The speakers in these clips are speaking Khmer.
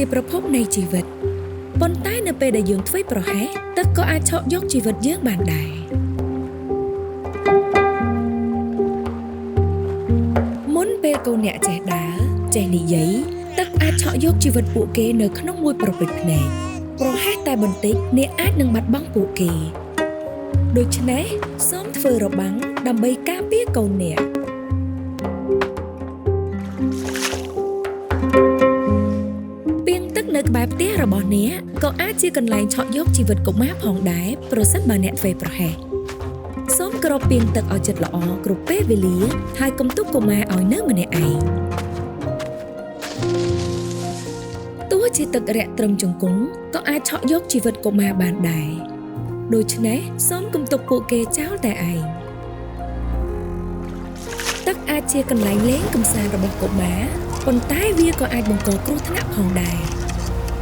ជាប្រភពនៃជីវិតប៉ុន្តែនៅពេលដែលយើងធ្វេសប្រហែសទឹកក៏អាចឆក់យកជីវិតយើងបានដែរមុនពេលកូនអ្នកចេះដើរចេះនិយាយទឹកអាចឆក់យកជីវិតពួកគេនៅក្នុងមួយប្រពេចភ្នែកប្រហែសតែបន្តិចអ្នកអាចនឹងបាត់បង់ពួកគេដូច្នេះសូមធ្វើរបាំងដើម្បីការពារកូនអ្នកពាងទឹកនៅក្បែរផ្ទះរបស់អ្នកក៏អាចជាកន្លែងឆក់យកជីវិតកុមារផងដែរប្រសិនបើអ្នកធ្វេសប្រហែសសូមគ្របពាងទឹកឲ្យជិតល្អគ្រប់ពេលវេលាហើយកុំទុកកុមារឲ្យនៅម្នាក់ឯងទោះជាទឹករាក់ត្រឹមជង្គង់ក៏អាចឆក់យកជីវិតកុមារបានដែរដូច្នេះសូមកុំទុកពួកគេចោលតែឯងទឹកអាចជាកន្លែងលេងកម្សាន្តរបស់កុមារប៉ុន្តែវាក៏អាចបង្កគ្រោះថ្នាក់ផងដែរ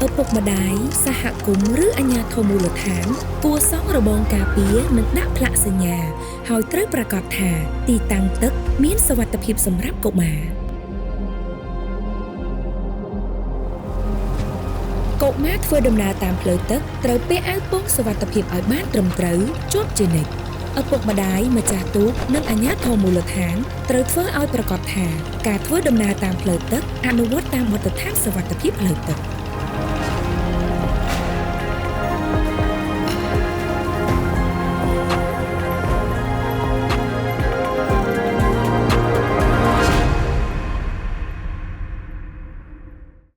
ឪពុកម្ដាយសហគមន៍ឬអាជ្ញាធរមូលដ្ឋានគួរសង់របងការពារនិងដាក់ផ្លាកសញ្ញាហើយត្រូវប្រាកដថាទីតាំងទឹកមានសុវត្ថិភាពសម្រាប់កុមារកុមារធ្វើដំណើរតាមផ្លូវទឹកត្រូវពាក់អាវពោងសុវត្ថិភាពឲ្យបានត្រឹមត្រូវជាប់ជានិច្ចឪពុកម្ដាយម្ចាស់ទូកនិងអាជ្ញាធរមូលដ្ឋានត្រូវធ្វើឲ្យប្រាកដថាការធ្វើដំណើរតាមផ្លូវទឹកអនុវត្តតាមបទដ្ឋានសុវត្ថិភាពផ្លូវទឹក